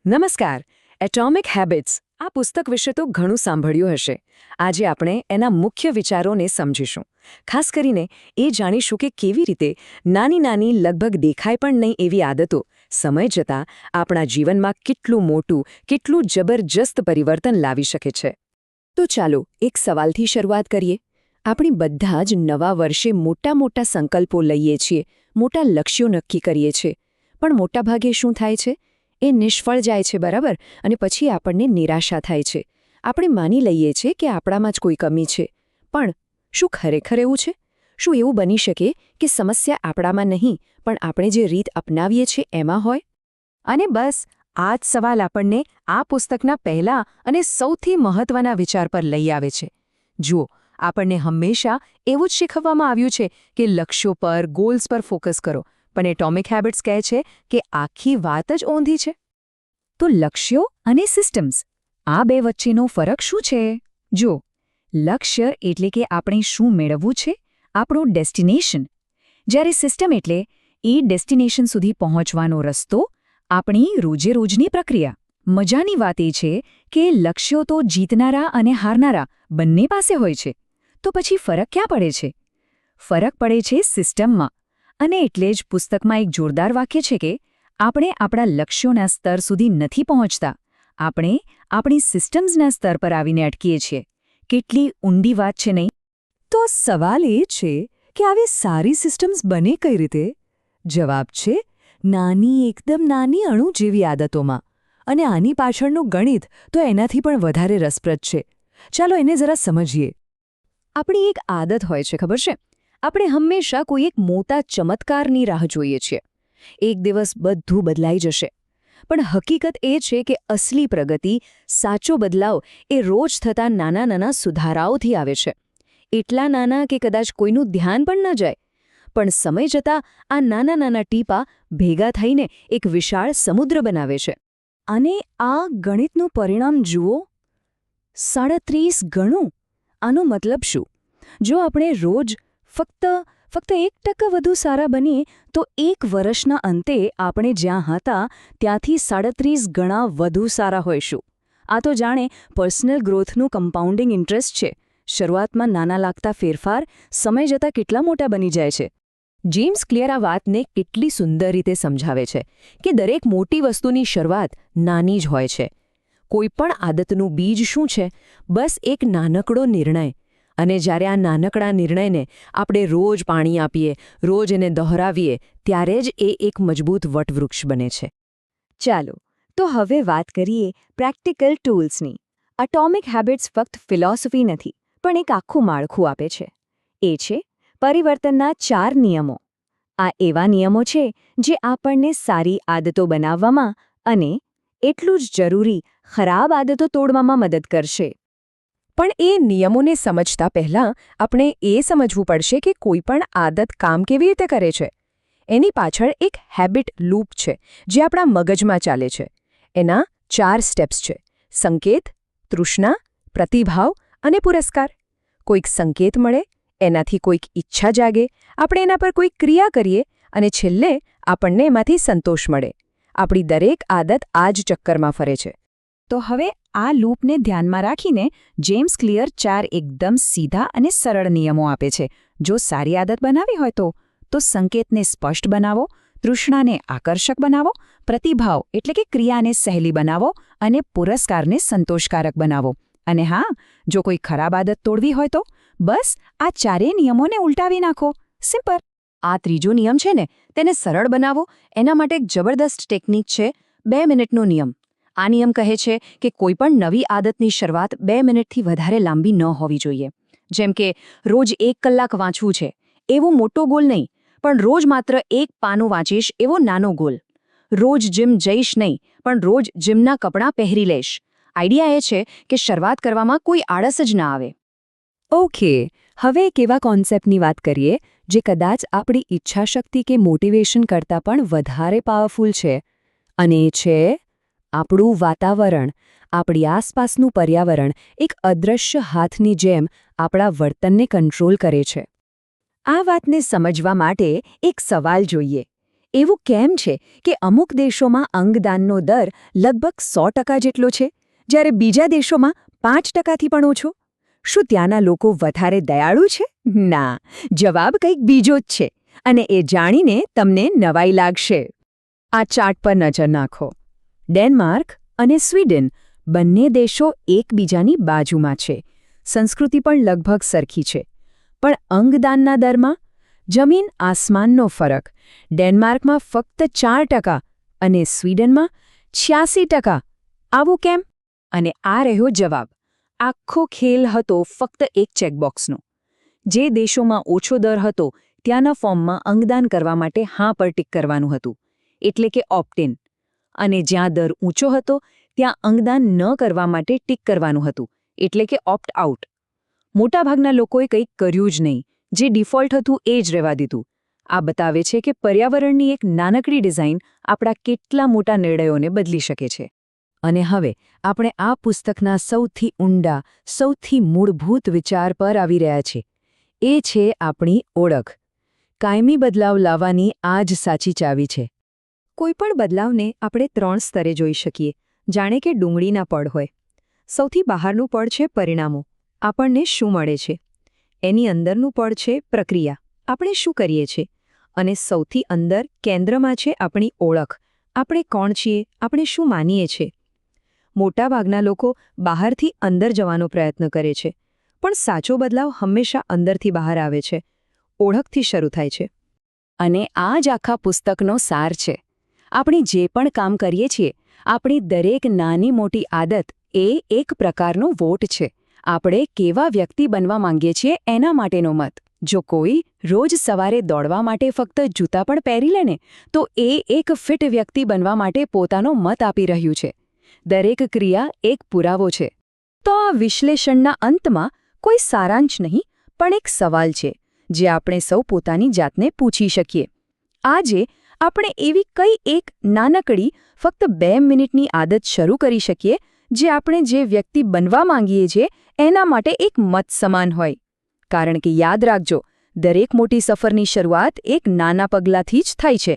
નમસ્કાર. Atomic habits આ પુસ્તક વિશે તો ઘણું સાંભળ્યું હશે. આજે આપણે એના મુખ્ય વિચારોને સમજીશું. ખાસ કરીને એ જાણીશું કે કેવી રીતે નાની નાની લગભગ દેખાય પણ નહીં એવી આદતો સમય જતાં આપણા જીવનમાં કેટલું મોટું, કેટલું જબરજસ્ત પરિવર્તન લાવી શકે છે. તો ચાલો એક સવાલથી શરૂઆત કરીએ. આપણે બધા જ નવા વર્ષે મોટા મોટા સંકલ્પો લઈએ છીએ, મોટા લક્ષ્યો નક્કી કરીએ છીએ. પણ મોટાભાગે શું થાય છે? એ નિષ્ફળ જાય છે, બરાબર? અને પછી આપણને નિરાશા થાય છે. આપણે માની લઈએ છીએ કે આપણામાં જ કોઈ કમી છે. પણ શું ખરેખર એવું છે? શું એવું બની શકે કે સમસ્યા આપણામાં નહીં, પણ આપણે જે રીત અપનાવીએ છીએ એમાં હોય? અને બસ આ જ સવાલ આપણને આ પુસ્તકના પહેલા અને સૌથી મહત્વના વિચાર પર લઈ આવે છે. જુઓ, આપણને હંમેશા એવું જ શીખવવામાં આવ્યું છે કે લક્ષ્યો પર, ગોલ્સ પર ફોકસ કરો. પણ એટોમિક હેબિટ્સ કહે છે કે આખી વાત જ ઊંધી છે. તો લક્ષ્યો અને સિસ્ટમ્સ, આ બે વચ્ચેનો ફરક શું છે? જો, લક્ષ્ય એટલે કે આપણે શું મેળવવું છે, આપણું ડેસ્ટિનેશન. જ્યારે સિસ્ટમ એટલે એ ડેસ્ટિનેશન સુધી પહોંચવાનો રસ્તો, આપણી રોજેરોજની પ્રક્રિયા. મજાની વાત એ છે કે લક્ષ્યો તો જીતનારા અને હારનારા બંને પાસે હોય છે. તો પછી ફરક ક્યાં પડે છે? ફરક પડે છે સિસ્ટમમાં. અને એટલે જ પુસ્તકમાં એક જોરદાર વાક્ય છે કે આપણે આપણા લક્ષ્યોના સ્તર સુધી નથી પહોંચતા, આપણે આપણી સિસ્ટમ્સના સ્તર પર આવીને અટકીએ છીએ. કેટલી ઊંડી વાત છે, નહીં? તો સવાલ એ છે કે આવી સારી સિસ્ટમ્સ બને કઈ રીતે? જવાબ છે નાની, એકદમ નાની અણુ જેવી આદતોમાં. અને આની પાછળનું ગણિત તો એનાથી પણ વધારે રસપ્રદ છે. ચાલો એને જરા સમજીએ. આપણી એક આદત હોય છે, ખબર છે? આપણે હંમેશા કોઈ એક મોટા ચમત્કારની રાહ જોઈએ છીએ. એક દિવસ બધું બદલાઈ જશે. પણ હકીકત એ છે કે અસલી પ્રગતિ, સાચો બદલાવ એ રોજ થતા નાના નાના સુધારાઓથી આવે છે. એટલા નાના કે કદાચ કોઈનું ધ્યાન પણ ન જાય. પણ સમય જતાં આ નાના નાના ટીપા ભેગા થઈને એક વિશાળ સમુદ્ર બનાવે છે. અને આ ગણિતનું પરિણામ જુઓ, 37 ગણું. આનો મતલબ શું? જો આપણે રોજ ફક્ત 1% વધુ સારા બનીએ તો એક વર્ષના અંતે આપણે જ્યાં હતા ત્યાંથી 37 ગણા વધુ સારા હોઈશું. આ તો જાણે પર્સનલ ગ્રોથનું કમ્પાઉન્ડિંગ ઇન્ટરેસ્ટ છે. શરૂઆતમાં નાના લાગતા ફેરફાર સમય જતાં કેટલા મોટા બની જાય છે. જેમ્સ ક્લિયર આ વાતને કેટલી સુંદર રીતે સમજાવે છે કે દરેક મોટી વસ્તુની શરૂઆત નાની જ હોય છે. કોઈપણ આદતનું બીજ શું છે? બસ એક નાનકડો નિર્ણય. અને જ્યારે આ નાનકડા નિર્ણયને આપણે રોજ પાણી આપીએ, રોજ એને દોહરાવીએ, ત્યારે જ એ એક મજબૂત વટવૃક્ષ બને છે. ચાલો, તો હવે વાત કરીએ પ્રેક્ટિકલ ટૂલ્સની. એટોમિક હેબિટ્સ ફક્ત ફિલોસોફી નથી, પણ એક આખું માળખું આપે છે. એ છે પરિવર્તનના 4 નિયમો. આ એવા નિયમો છે જે આપણને સારી આદતો બનાવવામાં અને એટલું જ જરૂરી ખરાબ આદતો તોડવામાં મદદ કરશે. પણ એ નિયમોને સમજતા પહેલાં આપણે એ સમજવું પડશે કે કોઈપણ આદત કામ કેવી રીતે કરે છે. એની પાછળ એક હેબિટ લૂપ છે જે આપણા મગજમાં ચાલે છે. એના 4 સ્ટેપ્સ છે: સંકેત, તૃષ્ણા, પ્રતિભાવ અને પુરસ્કાર. કોઈક સંકેત મળે, એનાથી કોઈક ઈચ્છા જાગે, આપણે એના પર કોઈક ક્રિયા કરીએ અને છેલ્લે આપણને એમાંથી સંતોષ મળે. આપણી દરેક આદત આ જ ચક્કરમાં ફરે છે. તો હવે આ લૂપને ધ્યાનમાં રાખીને જેમ્સ ક્લિયર 4 એકદમ સીધા અને સરળ નિયમો આપે છે. જો સારી આદત બનાવી હોય તો સંકેતને સ્પષ્ટ બનાવો, તૃષ્ણાને આકર્ષક બનાવો, પ્રતિભાવ એટલે કે ક્રિયાને સહેલી બનાવો અને પુરસ્કારને સંતોષકારક બનાવો. અને હા, જો કોઈ ખરાબ આદત તોડવી હોય તો બસ આ 4 નિયમોને ઉલટાવી નાખો. સિમ્પલ. આ ત્રીજો નિયમ છે ને, તેને સરળ બનાવો. એના માટે એક જબરદસ્ત ટેકનિક છે, 2 મિનિટનો નિયમ. આ નિયમ કહે છે કે કોઈપણ નવી આદતની શરૂઆત 2 મિનિટથી વધારે લાંબી ન હોવી જોઈએ. જેમ કે રોજ 1 કલાક વાંચવું છે, એવો મોટો ગોલ નહીં, પણ રોજ માત્ર 1 પાનું વાંચીશ એવો નાનો ગોલ. રોજ જીમ જઈશ નહીં, પણ રોજ જીમના કપડાં પહેરી લઈશ. આઈડિયા એ છે કે શરૂઆત કરવામાં કોઈ આળસ જ ના આવે. ઓકે, હવે એક એવા કોન્સેપ્ટની વાત કરીએ જે કદાચ આપણી ઈચ્છાશક્તિ કે મોટિવેશન કરતાં પણ વધારે પાવરફુલ છે. અને એ છે આપણું વાતાવરણ. આપણી આસપાસનું પર્યાવરણ એક અદૃશ્ય હાથની જેમ આપણા વર્તનને કંટ્રોલ કરે છે. આ વાતને સમજવા માટે એક સવાલ જોઈએ. એવું કેમ છે કે અમુક દેશોમાં અંગદાનનો દર લગભગ 100% જેટલો છે, જ્યારે બીજા દેશોમાં 5%થી પણ ઓછો? શું ત્યાંના લોકો વધારે દયાળુ છે? ના, જવાબ કંઈક બીજો જ છે, અને એ જાણીને તમને નવાઈ લાગશે. આ ચાર્ટ પર નજર નાખો. ડેનમાર્ક અને સ્વીડન બંને દેશો એકબીજાની બાજુમાં છે. સંસ્કૃતિ પણ લગભગ સરખી છે. પણ અંગદાનના દરમાં જમીન આસમાનનો ફરક. ડેનમાર્કમાં ફક્ત 4% અને સ્વીડનમાં 86%. આવું કેમ? અને આ રહ્યો જવાબ. આખો ખેલ હતો ફક્ત એક ચેકબોક્સનો. જે દેશોમાં ઓછો દર હતો ત્યાંના ફોર્મમાં અંગદાન કરવા માટે હા પર ટિક કરવાનું હતું, એટલે કે ઓપ્ટ-ઇન. અને જ્યાં દર ઊંચો હતો ત્યાં અંગદાન ન કરવા માટે ટિક કરવાનું હતું, એટલે કે ઓપ્ટ-આઉટ. મોટાભાગના લોકોએ કંઈક કર્યું જ નહીં, જે ડિફોલ્ટ હતું એ જ રહેવા દીધું. આ બતાવે છે કે પર્યાવરણની એક નાનકડી ડિઝાઇન આપણા કેટલા મોટા નિર્ણયોને બદલી શકે છે. અને હવે આપણે આ પુસ્તકના સૌથી ઊંડા, સૌથી મૂળભૂત વિચાર પર આવી રહ્યા છીએ. એ છે આપણી ઓળખ. કાયમી બદલાવ લાવવાની આ જ સાચી ચાવી છે. કોઈપણ બદલાવને આપણે 3 સ્તરે જોઈ શકીએ, જાણે કે ડુંગળીના પડ હોય. સૌથી બહારનું પડ છે પરિણામો. આપણને શું મળે છે? એની અંદરનું પડ છે પ્રક્રિયા. આપણે શું કરીએ છીએ? અને સૌથી અંદર કેન્દ્રમાં છે આપણી ઓળખ. આપણે કોણ છીએ? આપણે શું માનીએ છીએ? મોટાભાગના લોકો બહારથી અંદર જવાનો પ્રયત્ન કરે છે, પણ સાચો બદલાવ હંમેશા અંદરથી બહાર આવે છે, ઓળખથી શરૂ થાય છે. અને આ જ આખા પુસ્તકનો સાર છે. આપણે જે પણ કામ કરીએ છીએ, આપણી દરેક નાની મોટી આદત એ એક પ્રકારનો વોટ છે. આપણે કેવા વ્યક્તિ બનવા માંગીએ છીએ એના માટેનો મત. જો કોઈ રોજ સવારે દોડવા માટે ફક્ત જૂતા પણ પહેરી લે ને, તો એ એક ફિટ વ્યક્તિ બનવા માટે પોતાનો મત આપી રહ્યું છે. દરેક ક્રિયા એક પુરાવો છે. તો આ વિશ્લેષણના અંતમાં કોઈ સારાંશ નહીં, પણ એક સવાલ છે, જે આપણે સૌ પોતાની જાતને પૂછી શકીએ. આજે આપણે એવી કઈ એક નાનકડી, ફક્ત 2 મિનિટની આદત શરૂ કરી શકીએ, જે આપણે જે વ્યક્તિ બનવા માંગીએ છીએ એના માટે એક મત સમાન હોય. કારણ કે યાદ રાખજો, દરેક મોટી સફરની શરૂઆત એક નાના પગલાંથી જ થાય છે.